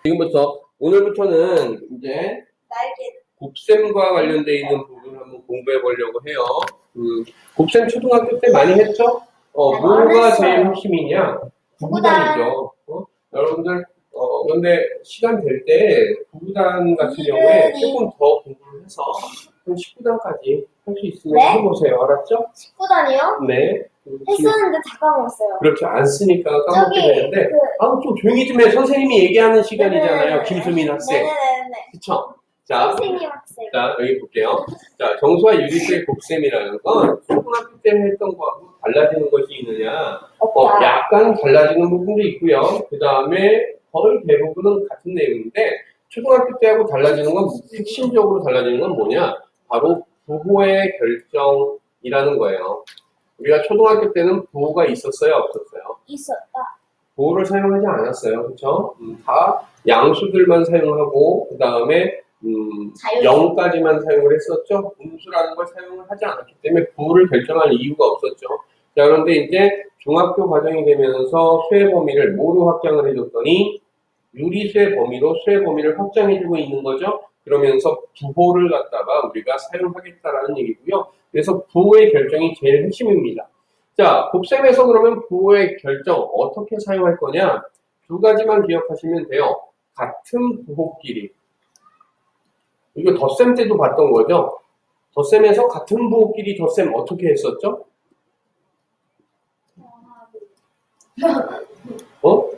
지금부터 오늘부터는 이제 곱셈과 관련되어 있는 부분을 한번 공부해 보려고 해요. 곱셈 초등학교 때 많이 했죠? 뭐가 제일 핵심이냐? 부구단이죠. 여러분들 그런데 시간 될 때 부구단 같은 경우에 조금 더 공부를 해서 한 19단까지 할 수 있으면 네? 해보세요. 알았죠? 19단이요? 네. 했었는데 다 까먹었어요. 그렇죠. 안 쓰니까 까먹게 되는데 좀 조용히 좀 해. 선생님이 얘기하는 시간이잖아요. 김수민 학생. 네네네. 그쵸? 자, 선생님 학생. 자, 여기 볼게요. 자, 정수와 유리수의 곱셈이라는 건 초등학교 때 했던 거하고 달라지는 것이 있느냐? 없다. 약간 달라지는 부분도 있고요. 그 다음에 거의 대부분은 같은 내용인데 초등학교 때하고 달라지는 건 핵심적으로 달라지는 건 뭐냐? 바로 부호의 결정이라는 거예요. 우리가 초등학교 때는 부호가 있었어요? 없었어요? 있었다. 부호를 사용하지 않았어요. 그렇죠? 다 양수들만 사용하고 그 다음에 0까지만 사용을 했었죠. 음수라는 걸 사용을 하지 않았기 때문에 부호를 결정할 이유가 없었죠. 자, 그런데 이제 중학교 과정이 되면서 수의 범위를 뭐로 확장을 해줬더니 유리수의 범위로 수의 범위를 확장해주고 있는 거죠. 그러면서 부호를 갖다가 우리가 사용하겠다라는 얘기고요. 그래서 부호의 결정이 제일 핵심입니다. 자, 곱셈에서 그러면 부호의 결정 어떻게 사용할 거냐? 두 가지만 기억하시면 돼요. 같은 부호끼리. 이거 덧셈 때도 봤던 거죠? 덧셈에서 같은 부호끼리 덧셈 어떻게 했었죠?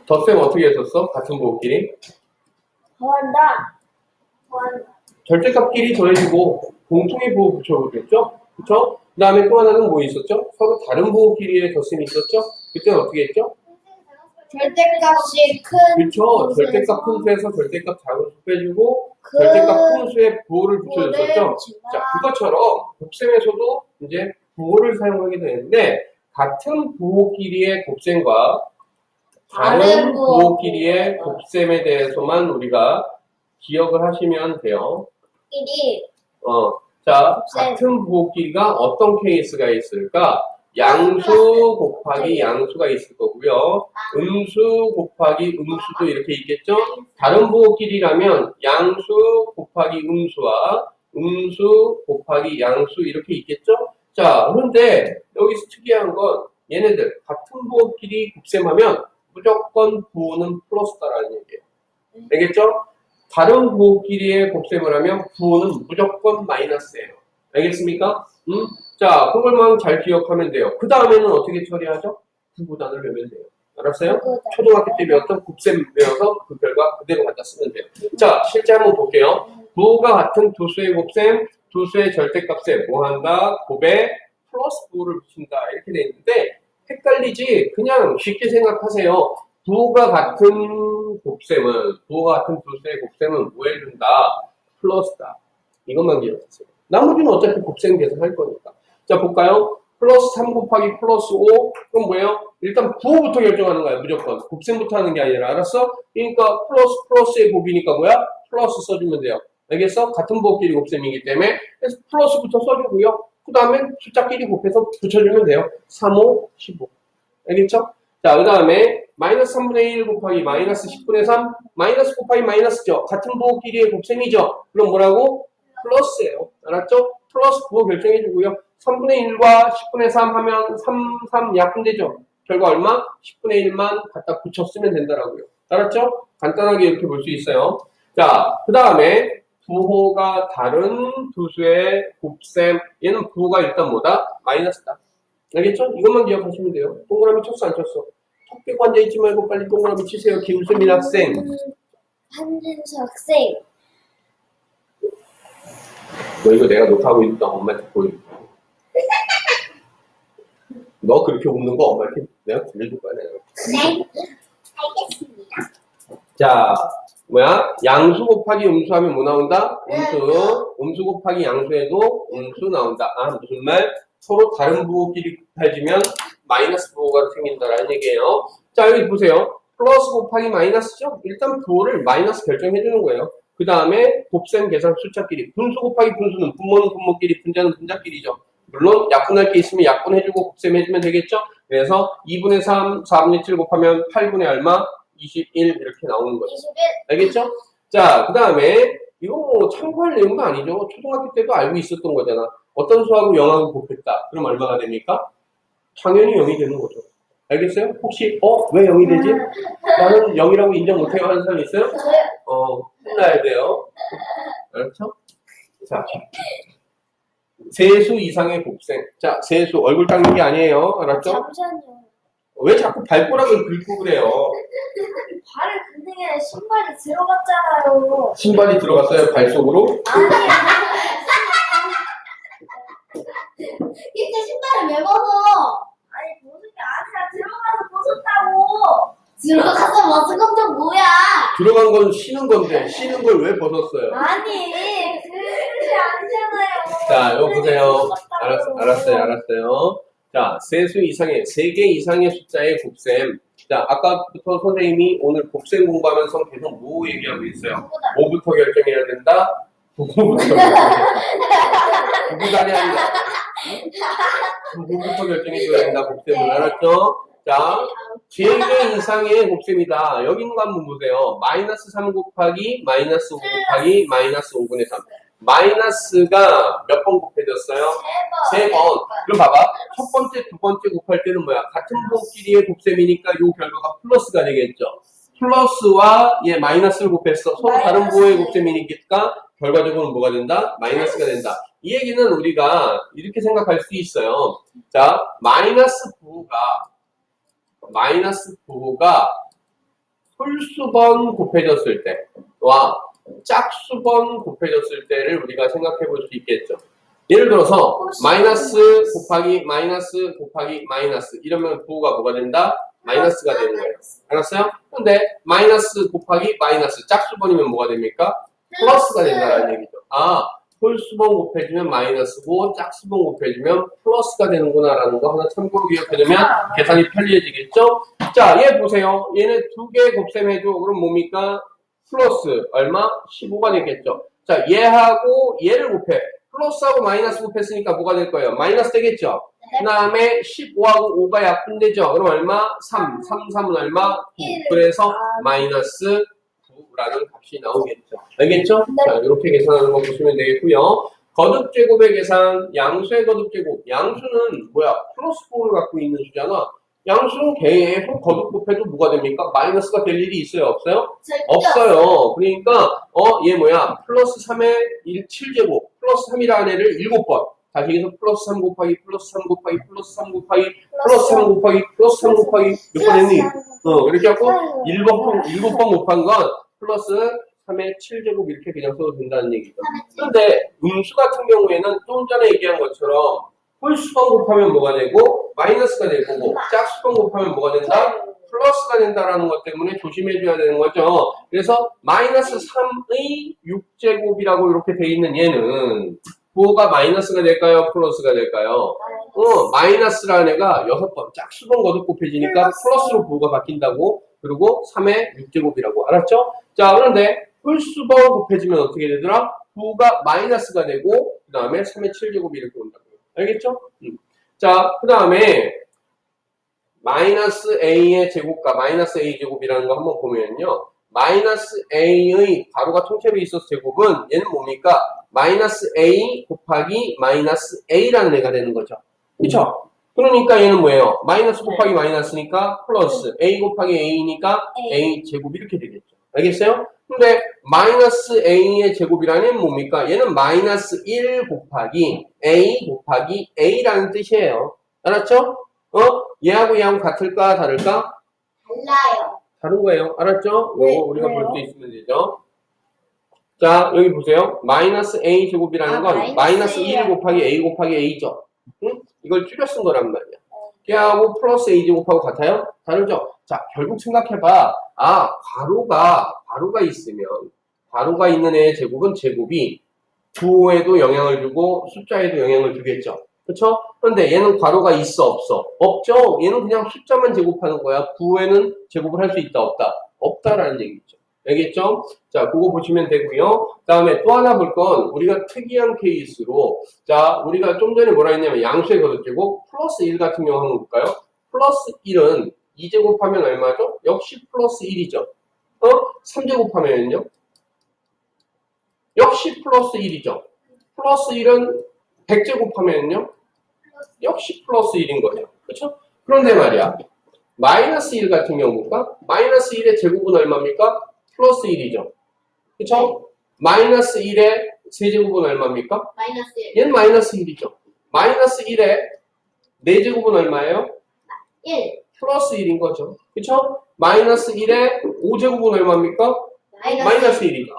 덧셈 어떻게 했었어? 같은 부호끼리? 더한다. 절대값끼리 더해주고 공통의 부호 붙여보겠죠? 그쵸? 그 다음에 또 하나는 뭐 있었죠? 서로 다른 부호끼리의 덧셈이 있었죠? 그때는 어떻게 했죠? 절대값이 큰. 그쵸? 절대값 큰 수에서 절대값 작은 수 빼주고 절대값 큰 수에 부호를 붙여줬었죠? 자, 그것처럼 곱셈에서도 이제 부호를 사용하게 되는데 같은 부호끼리의 곱셈과 다른 부호끼리의 곱셈에 대해서만 우리가 기억을 하시면 돼요. 자, 같은 부호끼리가 어떤 케이스가 있을까? 양수 곱하기 양수가 있을 거고요. 음수 곱하기 음수도 이렇게 있겠죠? 다른 부호끼리라면 양수 곱하기 음수와 음수 곱하기 양수 이렇게 있겠죠? 자, 그런데 여기서 특이한 건 얘네들 같은 부호끼리 곱셈하면 무조건 부호는 플러스다라는 얘기예요. 알겠죠? 다른 부호끼리의 곱셈을 하면 부호는 무조건 마이너스예요. 알겠습니까? 자, 그걸만 잘 기억하면 돼요. 그 다음에는 어떻게 처리하죠? 부구단을 외우면 돼요. 알았어요? 초등학교 때 배웠던 곱셈 배워서 그 결과 그대로 갖다 쓰면 돼요. 자, 실제 한번 볼게요. 부호가 같은 두 수의 곱셈, 두 수의 절대값에 뭐 한다? 곱에 플러스 부호를 붙인다. 이렇게 돼 있는데 헷갈리지? 그냥 쉽게 생각하세요. 부호가 같은 곱셈은, 부호가 같은 두 수의 곱셈은 뭐 해준다? 플러스다. 이것만 기억하세요. 나머지는 어차피 곱셈 계산할 거니까. 자, 볼까요? 플러스 3 곱하기 플러스 5. 그럼 뭐예요? 일단 부호부터 결정하는 거야, 무조건. 곱셈부터 하는 게 아니라, 알았어? 그러니까 플러스의 곱이니까 뭐야? 플러스 써주면 돼요. 알겠어? 같은 부호끼리 곱셈이기 때문에. 그래서 플러스부터 써주고요. 그 다음에 숫자끼리 곱해서 붙여주면 돼요. 3, 5, 15. 알겠죠? 자, 그 다음에 마이너스 3분의 1 곱하기 마이너스 10분의 3. 마이너스 곱하기 마이너스죠. 같은 부호끼리의 곱셈이죠. 그럼 뭐라고? 플러스예요. 알았죠? 플러스 부호 결정해주고요. 3분의 1과 10분의 3 하면 3 약분되죠. 결과 얼마? 10분의 1만 갖다 붙였으면 된다라고요. 알았죠? 간단하게 이렇게 볼 수 있어요. 자, 그 다음에 부호가 다른 두 수의 곱셈. 얘는 부호가 일단 뭐다? 마이너스다. 알겠죠? 이것만 기억하시면 돼요. 동그라미 쳤어 안 쳤어? 턱 빼고 앉아있지 말고 빨리 동그라미 치세요. 김수민 학생. 한진수 학생. 너 이거 내가 녹화하고 있다 엄마한테 보여줄게. 너 그렇게 웃는 거 엄마한테 내가 들려줄 거야 내가. 네. 알겠습니다. 자, 뭐야? 양수 곱하기 음수하면 뭐 나온다? 음수. 음수 곱하기 양수에도 음수 나온다. 아, 무슨 말? 서로 다른 부호끼리 곱해지면 마이너스 부호가 생긴다라는 얘기예요. 자, 여기 보세요. 플러스 곱하기 마이너스죠? 일단 부호를 마이너스 결정해주는 거예요. 그 다음에 곱셈 계산 숫자끼리. 분수 곱하기 분수는 분모는 분모끼리, 분자는 분자끼리죠. 물론 약분할 게 있으면 약분해주고 곱셈해주면 되겠죠? 그래서 2분의 3, 4분의 7 곱하면 8분의 얼마? 21 이렇게 나오는 거죠. 21. 알겠죠? 자, 그 다음에 이거 뭐 참고할 내용도 아니죠. 초등학교 때도 알고 있었던 거잖아. 어떤 수하고 0하고 곱했다. 그럼 얼마가 됩니까? 당연히 0이 되는 거죠. 알겠어요? 혹시 왜 0이 되지? 나는 0이라고 인정 못해요 하는 사람 있어요? 혼나야 돼요. 알았죠? 자, 세수 이상의 곱셈. 자, 세수 얼굴 닦는 게 아니에요. 알았죠? 잠시만요. 왜 자꾸 발가락을 긁고 그래요? 발을 긁는 게 아니라 신발이 들어갔잖아요. 신발이 들어갔어요? 발 속으로? 아니. 진짜 신발을 왜 벗어? 아니 벗은 게 아니라 들어가서 벗었다고. 들어가서 벗은 건 좀 뭐야? 들어간 건 쉬는 건데 쉬는 걸 왜 벗었어요? 아니 그게 아니잖아요. 자, 이거 보세요. 벗었다고. 알았어요. 자, 세수 이상의, 3개 이상의 숫자의 곱셈. 자, 아까부터 선생님이 오늘 곱셈 공부하면서 계속 뭐 얘기하고 있어요? 뭐부터 결정해야 된다? 부부부터 부부간이 아니라 부부부터 결정해줘야 된다. 곱셈을 알았죠? 자, 3개 이상의 곱셈이다. 여기 있는 거 한번 보세요. 마이너스 3 곱하기 마이너스 5 곱하기 마이너스 5분의 3. 마이너스가 몇 번 곱해졌어요? 3번. 그럼 봐봐. 첫 번째, 두 번째 곱할 때는 뭐야? 같은 부호끼리의 곱셈이니까 이 결과가 플러스가 되겠죠. 플러스와 얘 마이너스를 곱했어. 서로 다른 부호의 곱셈이니까 결과적으로 뭐가 된다? 마이너스가 된다. 이 얘기는 우리가 이렇게 생각할 수 있어요. 자, 마이너스 부호가 홀수번 곱해졌을 때와 짝수번 곱해졌을 때를 우리가 생각해 볼 수 있겠죠. 예를 들어서 마이너스 곱하기 마이너스 이러면 부호가 뭐가 된다? 마이너스가 되는 거예요. 알았어요? 근데 마이너스 곱하기 마이너스 짝수번이면 뭐가 됩니까? 플러스가 된다는 얘기죠. 홀수번 곱해주면 마이너스고 짝수번 곱해주면 플러스가 되는구나 라는 거 하나 참고로 기억해두면 계산이 편리해지겠죠? 자, 얘 보세요. 얘는 2개 곱셈해줘. 그럼 뭡니까? 플러스 얼마? 15가 되겠죠. 자, 얘하고 얘를 곱해. 플러스하고 마이너스 곱했으니까 뭐가 될 거예요? 마이너스 되겠죠? 그 다음에 15하고 5가 약분되죠? 그럼 얼마? 3. 3은 얼마? 9. 그래서 마이너스 9라는 값이 나오겠죠. 알겠죠? 자, 이렇게 계산하는 거 보시면 되겠고요. 거듭제곱의 계산, 양수의 거듭제곱. 양수는 뭐야? 플러스 4를 갖고 있는 수잖아. 양수는 계속 거듭 곱해도 뭐가 됩니까? 마이너스가 될 일이 있어요? 없어요? 없어요. 그러니까 얘 뭐야? 플러스 3의 7제곱 플러스 3이라는 애를 7번 다시 해서 플러스 3 곱하기 플러스 3 곱하기 플러스 3 곱하기 플러스 3 곱하기 플러스 3 곱하기 몇 번 했니? 이렇게 하고 7번 곱한 건 플러스 3의 7제곱 이렇게 그냥 써도 된다는 얘기죠. 그런데 음수 같은 경우에는 좀 전에 얘기한 것처럼 홀수번 곱하면 뭐가 되고 마이너스가 될 거고 짝수번 곱하면 뭐가 된다? 플러스가 된다라는 것 때문에 조심해줘야 되는 거죠. 그래서 마이너스 3의 6제곱이라고 이렇게 돼 있는 얘는 부호가 마이너스가 될까요? 플러스가 될까요? 마이너스라는 애가 6번 짝수번 거듭 곱해지니까 플러스로 부호가 바뀐다고. 그리고 3의 6제곱이라고 알았죠? 자, 그런데 홀수번 곱해지면 어떻게 되더라? 부호가 마이너스가 되고 그 다음에 3의 7제곱이 이렇게 온다고요. 알겠죠? 자, 그 다음에 마이너스 a의 제곱과 마이너스 a 제곱이라는 거 한번 보면요. 마이너스 a의 가로가 통째로 있어서 제곱은 얘는 뭡니까? 마이너스 a 곱하기 마이너스 a라는 애가 되는 거죠. 그쵸? 그러니까 얘는 뭐예요? 마이너스 곱하기 마이너스니까 플러스 a 곱하기 a니까 a 제곱 이렇게 되겠죠. 알겠어요? 근데 마이너스 a의 제곱이라는 애는 뭡니까? 얘는 마이너스 1 곱하기 a 곱하기 a라는 뜻이에요. 알았죠? 얘하고 얘하고 같을까 다를까? 달라요. 다른 거예요. 알았죠? 네, 요거 우리가 볼 그래요? 수 있으면 되죠. 자, 여기 보세요. 마이너스 a 제곱이라는 건 마이너스 1 곱하기 a 곱하기 a죠. 응? 이걸 줄여 쓴 거란 말이야. 걔하고 플러스 a 제곱하고 같아요? 다르죠? 자, 결국 생각해봐. 가로가 있으면 가로가 있는 애의 제곱은 제곱이 부호에도 영향을 주고 숫자에도 영향을 주겠죠. 그쵸? 그런데 얘는 괄호가 있어 없어? 없죠? 얘는 그냥 숫자만 제곱하는 거야. 부호에는 제곱을 할 수 있다 없다? 없다라는 얘기죠. 알겠죠? 자, 그거 보시면 되고요. 그 다음에 또 하나 볼 건 우리가 특이한 케이스로 자, 우리가 좀 전에 뭐라 했냐면 양수의 거듭제곱 플러스 1 같은 경우 한번 볼까요? 플러스 1은 2제곱하면 얼마죠? 역시 플러스 1이죠. 3제곱하면요? 역시 플러스 1이죠. 플러스 1은 100제곱하면요? 역시 플러스 1인 거예요. 그렇죠? 그런데 말이야. 마이너스 1 같은 경우가 마이너스 1의 제곱은 얼마입니까? 플러스 1이죠. 그렇죠? 마이너스 1의 세제곱은 얼마입니까? 마이너스 1. 얘는 마이너스 1이죠. 마이너스 1의 4제곱은 얼마예요? 1. 플러스 1인 거죠. 그쵸? 마이너스 1의 5제곱은 얼마입니까? 마이너스 1이죠.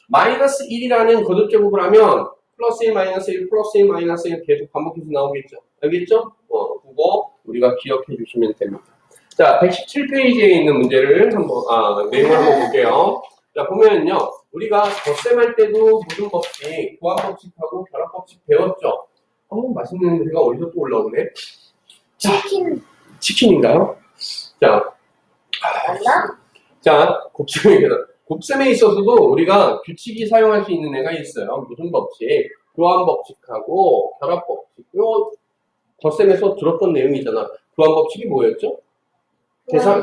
마이너스 1이라는 거듭제곱을 하면 플러스 1, 마이너스 1, 플러스 1, 마이너스 1 계속 반복해서 나오겠죠. 알겠죠? 그거 우리가 기억해 주시면 됩니다. 자, 117페이지에 있는 문제를 내용을 한번 볼게요. 자, 보면요. 우리가 덧셈 할 때도 모든 법칙, 교환 법칙하고 결합 법칙 배웠죠? 맛있는 냄새가 어디서 또 올라오네? 치킨. 치킨인가요? 자, 맞나? 자, 곱셈에 있어서도 우리가 규칙이 사용할 수 있는 애가 있어요. 무슨 법칙? 교환 법칙하고 결합 법칙. 요 덧셈에서 들었던 내용이잖아. 교환 법칙이 뭐였죠?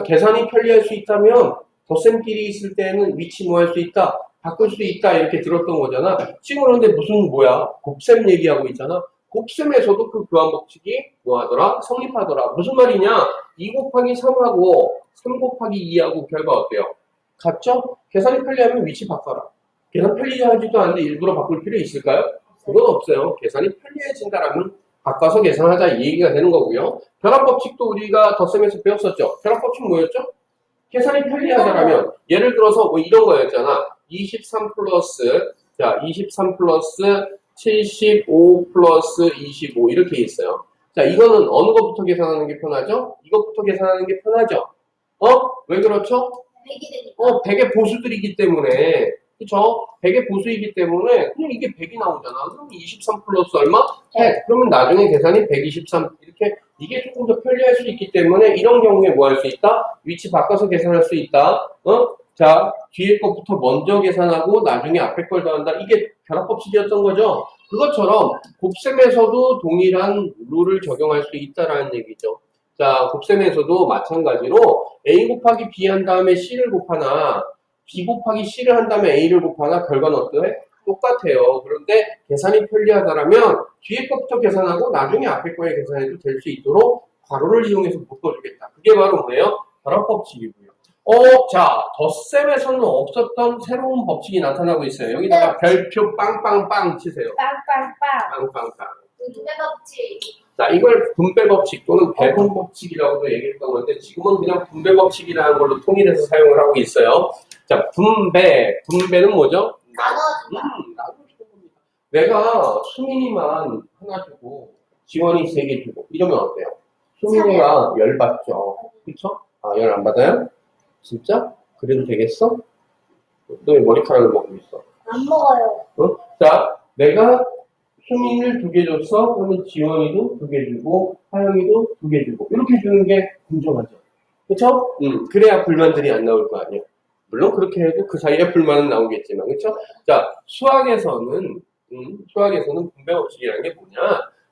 계산이 편리할 수 있다면 덧셈끼리 있을 때는 위치 뭐 할 수 있다? 바꿀 수 있다 이렇게 들었던 거잖아. 지금 그런데 곱셈 얘기하고 있잖아. 곱셈에서도 그 교환 법칙이 뭐하더라? 성립하더라. 무슨 말이냐? 2 곱하기 3하고 3 곱하기 2하고 결과 어때요? 같죠? 계산이 편리하면 위치 바꿔라. 계산 편리하지도 않은데 일부러 바꿀 필요 있을까요? 그건 없어요. 계산이 편리해진다라면 바꿔서 계산하자 이 얘기가 되는 거고요. 결합 법칙도 우리가 덧셈에서 배웠었죠. 결합 법칙 뭐였죠? 계산이 편리하다라면 예를 들어서 뭐 이런 거였잖아. 23 플러스 75 플러스 25 이렇게 있어요. 자, 이거는 어느 것부터 계산하는 게 편하죠? 이것부터 계산하는 게 편하죠? 왜 그렇죠? 100이 되니까. 100의 보수들이기 때문에 그쵸? 100의 보수이기 때문에 그냥 이게 100이 나오잖아. 그럼 23 플러스 얼마? 100. 그러면 나중에 계산이 123 이렇게 이게 조금 더 편리할 수 있기 때문에 이런 경우에 뭐 할 수 있다? 위치 바꿔서 계산할 수 있다. 자, 뒤에 것부터 먼저 계산하고 나중에 앞에 걸 더한다. 이게 결합법칙이었던 거죠. 그것처럼 곱셈에서도 동일한 룰을 적용할 수 있다라는 얘기죠. 자, 곱셈에서도 마찬가지로 A 곱하기 B 한 다음에 C를 곱하나 B 곱하기 C를 한 다음에 A를 곱하나 결과는 어때? 똑같아요. 그런데 계산이 편리하다라면 뒤에 것부터 계산하고 나중에 앞에 거에 계산해도 될 수 있도록 괄호를 이용해서 묶어주겠다. 그게 바로 뭐예요? 결합법칙이고요. 자, 덧셈에서는 없었던 새로운 법칙이 나타나고 있어요. 여기다가 별표 빵빵빵 치세요. 빵빵빵. 빵빵빵. 분배 법칙. 자, 이걸 분배 법칙 또는 배분 법칙이라고도 얘기했던 건데 지금은 그냥 분배 법칙이라는 걸로 통일해서 사용을 하고 있어요. 자, 분배는 뭐죠? 나눠주는 겁니다. 내가 수민이만 하나 주고 지원이 3개 주고 이러면 어때요? 수민이가 열 받죠. 그쵸? 열 안 받아요? 진짜? 그래도 되겠어? 너 왜 머리카락을 먹고 있어? 안 먹어요. 자, 내가 수민이를 2개 줬어. 그러면 지원이도 2개 주고 하영이도 2개 주고 이렇게 주는 게 공정하죠. 그쵸? 그래야 불만들이 안 나올 거 아니에요. 물론 그렇게 해도 그 사이에 불만은 나오겠지만, 그쵸? 자, 수학에서는 분배 법칙이라는 게 뭐냐?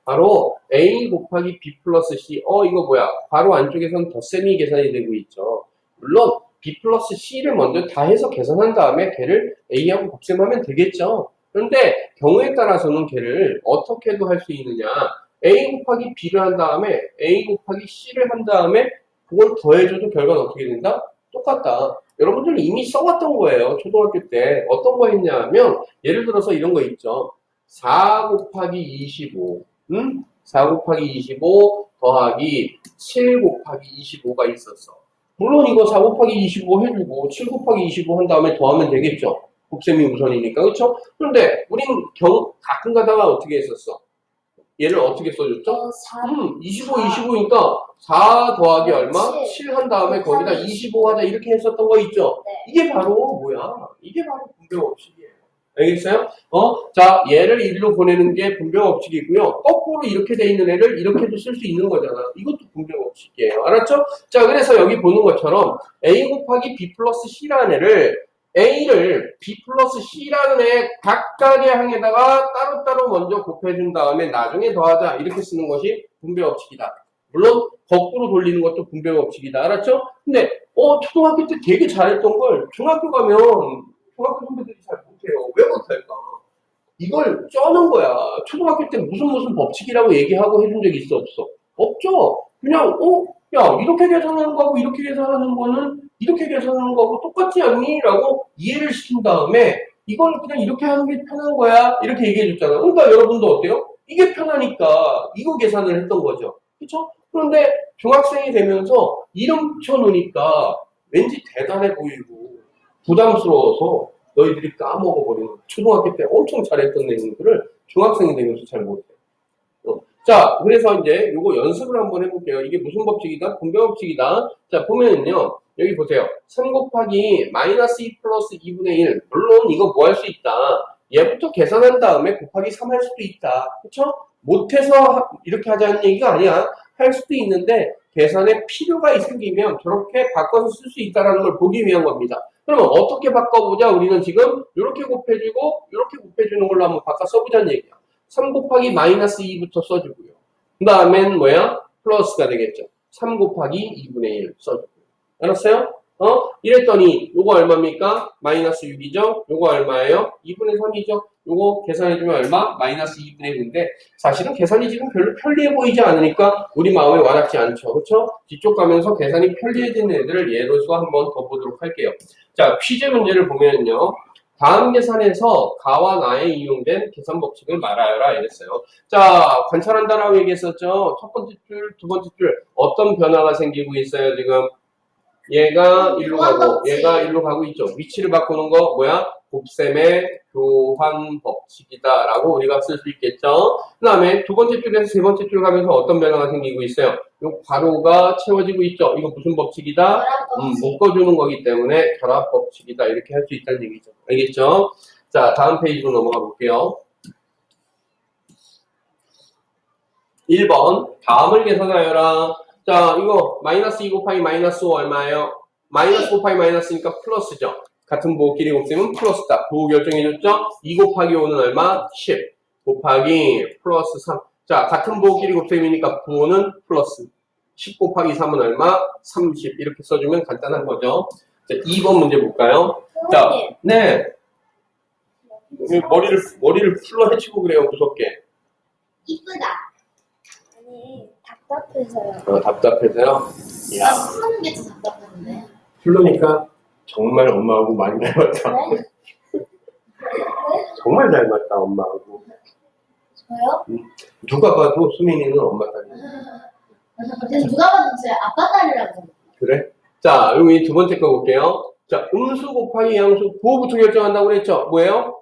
바로 A 곱하기 B 플러스 C. 이거 뭐야? 바로 안쪽에선 덧셈이 계산이 되고 있죠. 물론 B 플러스 C를 먼저 다 해서 계산한 다음에 걔를 A하고 곱셈하면 되겠죠. 그런데 경우에 따라서는 걔를 어떻게도 할 수 있느냐? A 곱하기 B를 한 다음에 A 곱하기 C를 한 다음에 그걸 더해줘도 결과는 어떻게 된다? 똑같다. 여러분들 이미 써왔던 거예요. 초등학교 때. 어떤 거 했냐면 예를 들어서 이런 거 있죠. 4 곱하기 25 4 곱하기 25 더하기 7 곱하기 25가 있었어. 물론 이거 4 곱하기 25 해주고 7 곱하기 25 한 다음에 더하면 되겠죠. 곱셈이 우선이니까. 그렇죠? 그런데 우리는 가끔 가다가 어떻게 했었어? 얘를 어떻게 써줬죠? 25, 25니까 4 더하기 얼마? 7 한 다음에 거기다 25 하자 이렇게 했었던 거 있죠? 네. 이게 바로 뭐야? 이게 바로 분배 법칙이에요. 알겠어요? 자, 얘를 일로 보내는 게 분배 법칙이고요. 거꾸로 이렇게 돼 있는 애를 이렇게도 쓸 수 있는 거잖아. 이것도 분배 법칙이에요. 알았죠? 자, 그래서 여기 보는 것처럼 A 곱하기 B 플러스 C라는 애를 A를 B 플러스 C라는 애 각각의 항에다가 따로따로 먼저 곱해준 다음에 나중에 더하자 이렇게 쓰는 것이 분배 법칙이다. 물론 거꾸로 돌리는 것도 분배 법칙이다. 알았죠? 근데 초등학교 때 되게 잘했던 걸 중학교 가면 중학교 선배들이 잘 못해요. 왜 못할까? 이걸 쩌는 거야. 초등학교 때 무슨 법칙이라고 얘기하고 해준 적이 있어, 없어? 없죠? 그냥, 야, 이렇게 계산하는 거하고 이렇게 계산하는 거는 이렇게 계산하는 거하고 똑같지 않니? 라고 이해를 시킨 다음에 이걸 그냥 이렇게 하는 게 편한 거야. 이렇게 얘기해 줬잖아. 그러니까 여러분도 어때요? 이게 편하니까 이거 계산을 했던 거죠. 그쵸? 그런데 중학생이 되면서 이름 붙여놓으니까 왠지 대단해 보이고 부담스러워서 너희들이 까먹어버리는 거야. 초등학교 때 엄청 잘했던 내용들을 중학생이 되면서 잘 못해. 자, 그래서 이제 요거 연습을 한번 해볼게요. 이게 무슨 법칙이다? 분배 법칙이다. 자, 보면은요. 여기 보세요. 3 곱하기 마이너스 2 플러스 2분의 1. 물론 이거 뭐 할 수 있다. 얘부터 계산한 다음에 곱하기 3 할 수도 있다. 그쵸? 못해서 이렇게 하자는 얘기가 아니야. 할 수도 있는데 계산에 필요가 생기면 저렇게 바꿔서 쓸 수 있다는 걸 보기 위한 겁니다. 그러면 어떻게 바꿔보자? 우리는 지금 이렇게 곱해주고 이렇게 곱해주는 걸로 한번 바꿔 써보자는 얘기야. 3 곱하기 마이너스 2부터 써주고요. 그 다음엔 뭐야? 플러스가 되겠죠. 3 곱하기 2분의 1 써주고요. 알았어요? 이랬더니 요거 얼마입니까? 마이너스 6이죠? 요거 얼마예요? 2분의 3이죠? 요거 계산해주면 얼마? 마이너스 2분의 1인데 사실은 계산이 지금 별로 편리해 보이지 않으니까 우리 마음에 와닿지 않죠. 그렇죠? 뒤쪽 가면서 계산이 편리해지는 애들을 예로서 한번 더 보도록 할게요. 자, 퀴즈 문제를 보면요. 다음 계산에서 가와 나에 이용된 계산 법칙을 말하여라 이랬어요. 자, 관찰한다라고 얘기했었죠. 첫 번째 줄, 두 번째 줄 어떤 변화가 생기고 있어요 지금? 얘가 일로 가고 얘가 일로 가고 있죠. 위치를 바꾸는 거 뭐야? 곱셈의 교환 법칙이다 라고 우리가 쓸 수 있겠죠. 그 다음에 두 번째 줄에서 세 번째 줄 가면서 어떤 변화가 생기고 있어요? 요 괄호가 채워지고 있죠. 이거 무슨 법칙이다? 묶어주는 거기 때문에 결합 법칙이다 이렇게 할 수 있다는 얘기죠. 알겠죠? 자, 다음 페이지로 넘어가 볼게요. 1번 다음을 계산하여라. 자, 이거 마이너스 2 곱하기 마이너스 5 얼마예요? 마이너스 곱하기 마이너스니까 플러스죠. 같은 부호끼리 곱셈은 플러스다. 부호 결정해줬죠? 2 곱하기 5는 얼마? 10 곱하기 플러스 3. 자, 같은 부호끼리 곱셈이니까 부호는 플러스. 10 곱하기 3은 얼마? 30. 이렇게 써주면 간단한 거죠. 자, 2번 문제 볼까요? 자, 네. 머리를 풀러 헤치고 그래요, 무섭게. 이쁘다. 아니, 답답해서요. 답답해서요? 이야. 하는 게 더 답답한데. 풀르니까 정말 엄마하고 많이 닮았다. 네? 정말 닮았다, 엄마하고. 저요? 누가 봐도 수민이는 엄마 딸이야. 근데 누가 봐도 제 아빠 딸이라고. 그래? 자, 여기 두 번째 거 볼게요. 자, 음수 곱하기 양수, 부호부터 결정한다고 그랬죠? 뭐예요?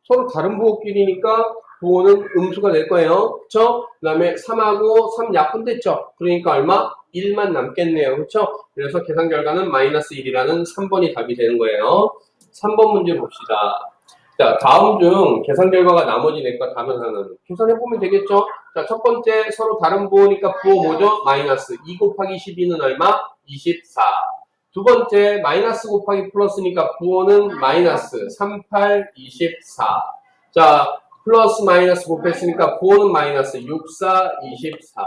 서로 다른 부호끼리니까 부호는 음수가 될 거예요. 그쵸? 그 다음에 3하고 3 약분됐죠? 그러니까 얼마? 1만 남겠네요. 그쵸? 그래서 계산 결과는 마이너스 1이라는 3번이 답이 되는 거예요. 3번 문제 봅시다. 자, 다음 중 계산 결과가 나머지 넷과 다면하는 계산해보면 되겠죠? 자, 첫 번째 서로 다른 부호니까 부호 뭐죠? 마이너스 2 곱하기 12는 얼마? 24. 두 번째 마이너스 곱하기 플러스니까 부호는 마이너스 38, 24. 자, 플러스 마이너스 곱했으니까 부호는 마이너스 64, 24.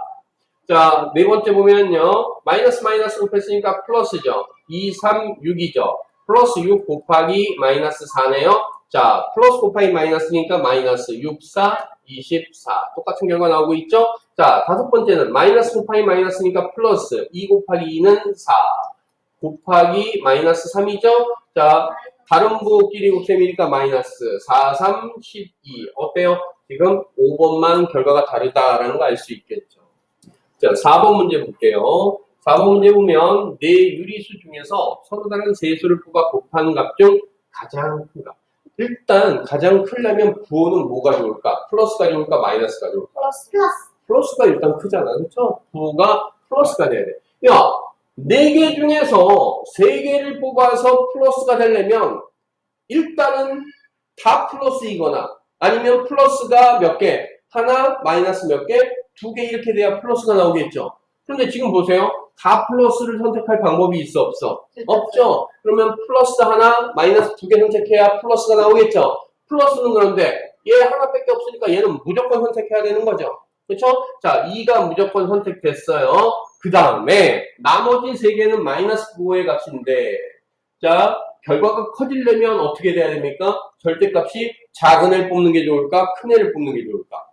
자, 네 번째 보면요. 마이너스 곱했으니까 플러스죠. 2, 3, 6이죠. 플러스 6 곱하기 마이너스 4네요. 자, 플러스 곱하기 마이너스니까 마이너스 6, 4, 24. 똑같은 결과 나오고 있죠? 자, 다섯 번째는 마이너스 곱하기 마이너스니까 플러스 2 곱하기 2는 4. 곱하기 마이너스 3이죠? 자, 다른 부호끼리 곱셈이니까 마이너스 4, 3, 12. 어때요? 지금 5번만 결과가 다르다라는 거 알 수 있겠죠. 자, 4번 문제 볼게요. 4번 문제 보면 네 유리수 중에서 서로 다른 세 수를 뽑아 곱한 값 중 가장 큰 값. 일단 가장 크려면 부호는 뭐가 좋을까? 플러스가 좋을까? 마이너스가 좋을까? 플러스. 플러스가 일단 크잖아. 그렇죠? 부호가 플러스가 돼야 돼. 야, 4개 중에서 3개를 뽑아서 플러스가 되려면 일단은 다 플러스이거나 아니면 플러스가 몇 개? 하나, 마이너스 몇 개? 2개 이렇게 돼야 플러스가 나오겠죠. 그런데 지금 보세요. 다 플러스를 선택할 방법이 있어 없어? 없죠. 그러면 플러스 하나, 마이너스 2개 선택해야 플러스가 나오겠죠. 플러스는 그런데 얘 하나밖에 없으니까 얘는 무조건 선택해야 되는 거죠. 그쵸? 자, 2가 무조건 선택됐어요. 그 다음에 나머지 3개는 마이너스 9의 값인데, 자, 결과가 커지려면 어떻게 돼야 됩니까? 절대값이 작은 애를 뽑는 게 좋을까? 큰 애를 뽑는 게 좋을까?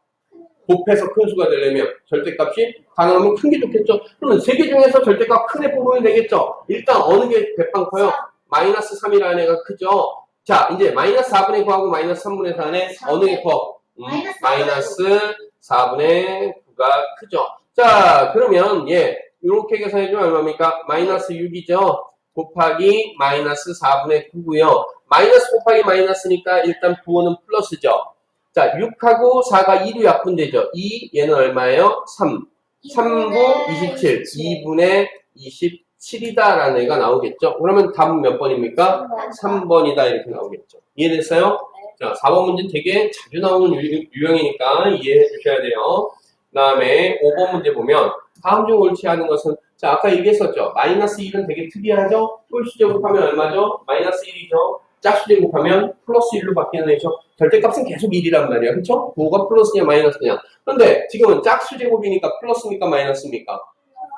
곱해서 큰 수가 되려면 절대값이 가능하면 큰 게 좋겠죠? 그러면 3개 중에서 절대값 큰 애 뽑으면 되겠죠? 일단 어느 게 대빵 커요? 마이너스 3이라는 애가 크죠? 자, 이제 마이너스 4분의 9하고 마이너스 3분의 4는 어느 게 커? 마이너스 4분의 9가 크죠? 자, 그러면 이렇게 계산해주면 얼마입니까? 마이너스 6이죠? 곱하기 마이너스 4분의 9고요. 마이너스 곱하기 마이너스니까 일단 부호는 플러스죠. 자, 6하고 4가 2로 약분되죠. 2, 얘는 얼마예요? 3. 3부 27. 2분의 27이다라는 애가 나오겠죠. 그러면 답은 몇 번입니까? 3번이다 이렇게 나오겠죠. 이해됐어요? 자, 4번 문제는 되게 자주 나오는 유형이니까 이해해 주셔야 돼요. 그 다음에 5번 문제 보면 다음 중 옳지 않은 것은 자, 아까 얘기했었죠. 마이너스 1은 되게 특이하죠? 홀수 제곱하면 얼마죠? 마이너스 1이죠. 짝수 제곱하면 플러스 1로 바뀌는 애죠. 절대값은 계속 1이란 말이야. 그쵸? 9가 플러스냐 마이너스냐. 근데 지금은 짝수 제곱이니까 플러스입니까 마이너스입니까?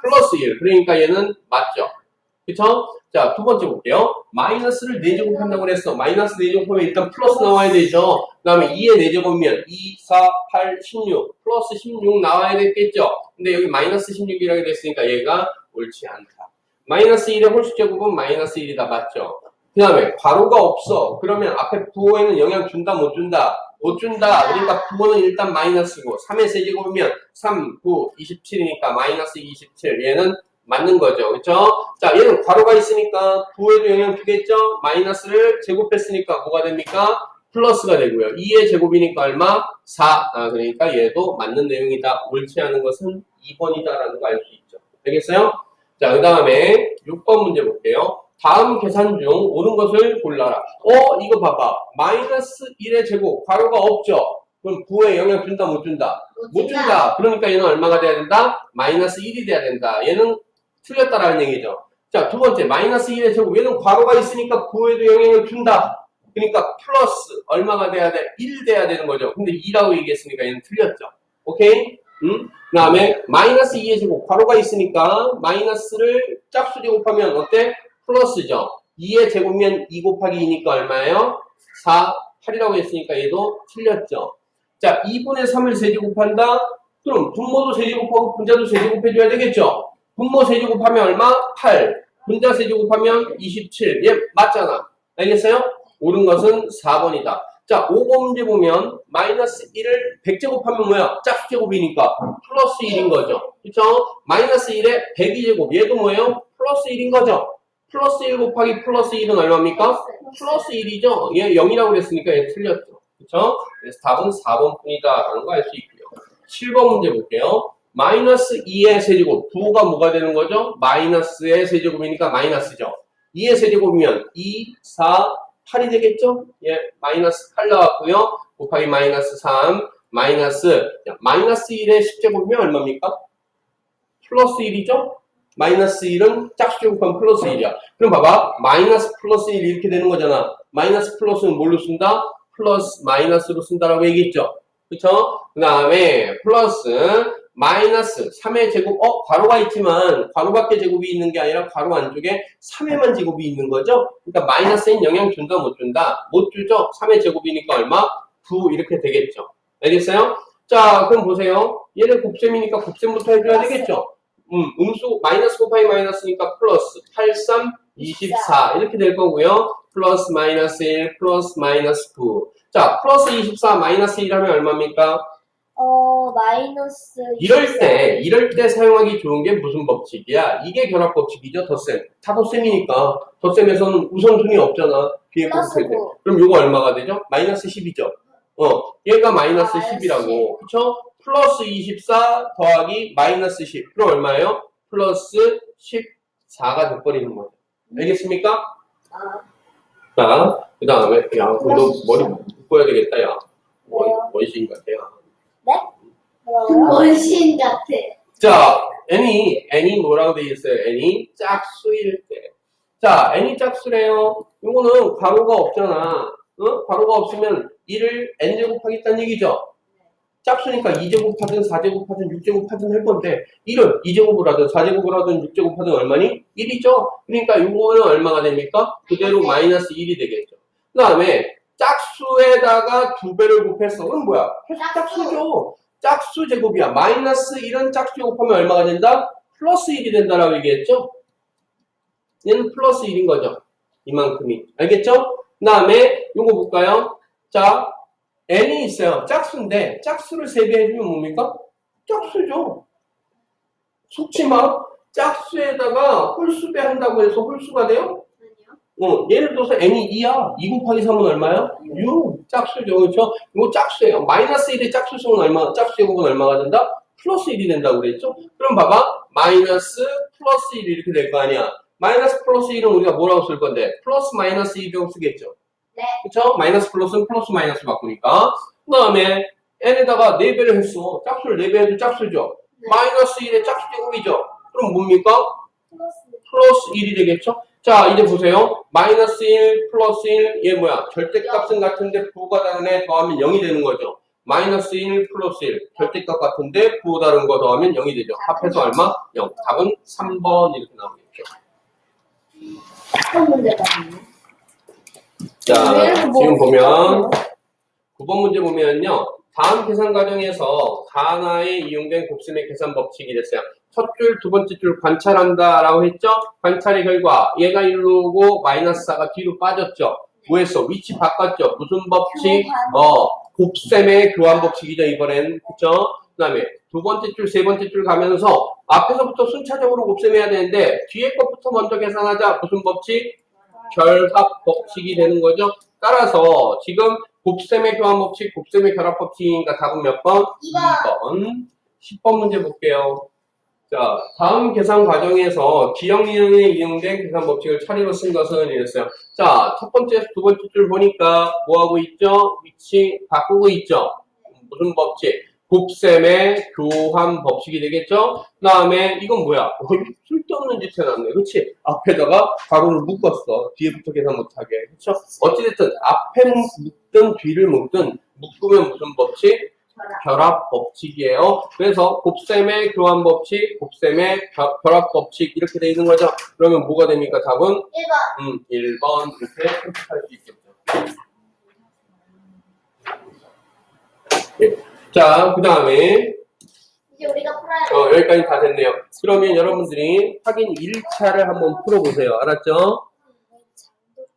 플러스 1. 그러니까 얘는 맞죠. 그쵸? 자, 두 번째 볼게요. 마이너스를 4제곱한다고 그랬어. 마이너스 4제곱하면 일단 플러스 나와야 되죠. 그 다음에 2의 4제곱이면 2, 4, 8, 16. 플러스 16 나와야 되겠죠. 근데 여기 마이너스 16이라고 됐으니까 얘가 옳지 않다. 마이너스 1의 홀수 제곱은 마이너스 1이다. 맞죠? 그 다음에 괄호가 없어. 그러면 앞에 부호에는 영향 준다 못 준다? 못 준다. 그러니까 부호는 일단 마이너스고 3의 세제곱이면 3, 9, 27이니까 마이너스 27. 얘는 맞는 거죠. 그쵸? 자, 얘는 괄호가 있으니까 부호에도 영향 주겠죠? 마이너스를 제곱했으니까 뭐가 됩니까? 플러스가 되고요. 2의 제곱이니까 얼마? 4. 그러니까 얘도 맞는 내용이다. 옳지 않은 것은 2번이다라는 거 알 수 있죠. 알겠어요? 자, 그 다음에 6번 문제 볼게요. 다음 계산 중 옳은 것을 골라라. 이거 봐봐. 마이너스 1의 제곱, 괄호가 없죠? 그럼 부호에 영향 준다, 못 준다? 못 준다. 그러니까 얘는 얼마가 돼야 된다? 마이너스 1이 돼야 된다. 얘는 틀렸다라는 얘기죠. 자, 두 번째, 마이너스 1의 제곱. 얘는 괄호가 있으니까 부호에도 영향을 준다. 그러니까 플러스 얼마가 돼야 돼? 1 돼야 되는 거죠. 근데 2라고 얘기했으니까 얘는 틀렸죠. 오케이? 그 다음에 마이너스 2의 제곱. 괄호가 있으니까 마이너스를 짝수 제곱하면 어때? 플러스죠. 2의 제곱면 2 곱하기 2니까 얼마예요? 4, 8이라고 했으니까 얘도 틀렸죠. 자, 2분의 3을 세제곱한다? 그럼 분모도 세제곱하고 분자도 세제곱해줘야 되겠죠? 분모 세제곱하면 얼마? 8. 분자 세제곱하면 27. 얘 맞잖아. 알겠어요? 옳은 것은 4번이다. 자, 5번 문제 보면 마이너스 1을 100제곱하면 뭐야? 짝수 제곱이니까 플러스 1인 거죠. 그쵸? 마이너스 1에 102제곱. 얘도 뭐예요? 플러스 1인 거죠. 플러스 1 곱하기 플러스 1은 얼마입니까? 플러스 1이죠. 얘 0이라고 그랬으니까 얘 틀렸죠. 그쵸? 그래서 답은 4번 뿐이다 라는 거 알 수 있고요. 7번 문제 볼게요. 마이너스 2의 세제곱. 부호가 뭐가 되는 거죠? 마이너스의 세제곱이니까 마이너스죠. 2의 세제곱이면 2, 4, 8이 되겠죠? 예, 마이너스 8 나왔고요. 곱하기 마이너스 3, 마이너스 1의 10제곱이면 얼마입니까? 플러스 1이죠? 마이너스 1은 짝수 제곱하면 플러스 1이야. 그럼 봐봐. 마이너스 플러스 1 이렇게 되는 거잖아. 마이너스 플러스는 뭘로 쓴다? 플러스 마이너스로 쓴다라고 얘기했죠. 그쵸? 그 다음에 플러스 마이너스 3의 제곱, 괄호가 있지만 괄호 밖에 제곱이 있는 게 아니라 괄호 안쪽에 3의만 제곱이 있는 거죠? 그러니까 마이너스엔 영향 준다 못 준다? 못 주죠? 3의 제곱이니까 얼마? 9 이렇게 되겠죠. 알겠어요? 자, 그럼 보세요. 얘는 곱셈이니까 곱셈부터 해줘야 되겠죠? 음수 마이너스 곱하기 마이너스니까 플러스 8, 3, 24 이렇게 될 거고요. 플러스 마이너스 1, 플러스 마이너스 9. 자, 플러스 24 마이너스 1 하면 얼마입니까? 마이너스 이럴 때 사용하기 좋은 게 무슨 법칙이야? 이게 결합 법칙이죠, 덧셈. 다 덧셈이니까. 덧셈에서는 우선순위 없잖아. 뒤에 곱할 때. 그럼 요거 얼마가 되죠? 마이너스 10이죠. 얘가 마이너스 10이라고. 그쵸? 플러스 24 더하기 마이너스 10. 그럼 얼마예요? 플러스 14가 돼버리는 거죠. 알겠습니까? 자, 그 다음에, 야, 너 머리 묶어야 되겠다, 야. 원신 같아, 야. 네? 원신 같아. 자, n이 뭐라고 되어 있어요? n이 짝수일 때. 자, n이 짝수래요. 이거는 괄호가 없잖아. 괄호가 없으면 1을 n제곱하겠다는 얘기죠. 짝수니까 2제곱 하든 4제곱 하든 6제곱 하든 할 건데 1은 2제곱을 하든 4제곱을 하든 6제곱 하든 얼마니? 1이죠. 그러니까 이거는 얼마가 됩니까? 그대로 마이너스 1이 되겠죠. 그 다음에 짝수에다가 2배를 곱했어. 그럼 뭐야? 짝수죠. 짝수 제곱이야. 마이너스 1은 짝수 제곱하면 얼마가 된다? 플러스 1이 된다라고 얘기했죠. 얘는 플러스 1인 거죠. 이만큼이. 알겠죠? 그 다음에 요거 볼까요? 자, n이 있어요. 짝수인데 짝수를 3배 해주면 뭡니까? 짝수죠. 속지마. 짝수에다가 홀수배 한다고 해서 홀수가 돼요? 예를 들어서 n이 2야. 2 곱하기 3은 얼마야? 6. 짝수죠. 그렇죠? 이거 짝수예요. 마이너스 1의 짝수수는 얼마, 짝수 제곱은 얼마가 된다? 플러스 1이 된다고 그랬죠? 그럼 봐봐. 마이너스 플러스 1 이렇게 될 거 아니야. 마이너스 플러스 1은 우리가 뭐라고 쓸 건데? 플러스 마이너스 2라고 쓰겠죠? 네. 그쵸? 마이너스 플러스는 플러스 마이너스 바꾸니까. 그 다음에 n에다가 4배를 했어. 짝수를 4배 해도 짝수죠? 네. 마이너스 1의 짝수 제곱이죠? 그럼 뭡니까? 플러스. 플러스 1이 되겠죠? 자, 이제 보세요. 마이너스 1, 플러스 1, 얘 뭐야? 절대값은 같은데 부호가 다른 애 더하면 0이 되는 거죠. 마이너스 1, 플러스 1. 절대값 같은데 부호 다른 거 더하면 0이 되죠. 합해서 얼마? 0. 답은 3번 이렇게 나오겠죠. 어떤 문제가 있나요? 자, 지금 보면 9번 문제 보면요. 다음 계산 과정에서 가나에 이용된 곱셈의 계산 법칙이 됐어요. 첫 줄, 두 번째 줄 관찰한다 라고 했죠? 관찰의 결과 얘가 1로 오고 마이너스 4가 뒤로 빠졌죠? 뭐 했어? 위치 바꿨죠? 무슨 법칙? 곱셈의 교환 법칙이죠 이번엔. 그쵸? 그 다음에 두 번째 줄, 세 번째 줄 가면서 앞에서부터 순차적으로 곱셈해야 되는데 뒤에 것부터 먼저 계산하자. 무슨 법칙? 결합 법칙이 되는 거죠. 따라서 지금 곱셈의 교환 법칙, 곱셈의 결합 법칙이니까 답은 몇 번? 2번. 10번 문제 볼게요. 자, 다음 계산 과정에서 기억리을에 이용된 계산 법칙을 차례로 쓴 것은 이랬어요. 자, 첫 번째, 두 번째 줄 보니까 뭐 하고 있죠? 위치 바꾸고 있죠? 무슨 법칙? 곱셈의 교환 법칙이 되겠죠? 그 다음에 이건 뭐야? 쓸데없는 짓 해놨네. 그치? 앞에다가 가로를 묶었어. 뒤에부터 계산 못하게. 그쵸? 어찌됐든 앞에 묶든 뒤를 묶든 묶으면 무슨 법칙? 결합 법칙이에요. 그래서 곱셈의 교환 법칙, 곱셈의 결합 법칙 이렇게 돼 있는 거죠. 그러면 뭐가 됩니까? 답은 1번. 1번 이렇게 선택할 수 있겠죠. 네. 자, 그 다음에 이제 우리가 풀어야 돼. 여기까지 다 됐네요. 그러면 여러분들이 확인 1차를 한번 풀어보세요. 알았죠?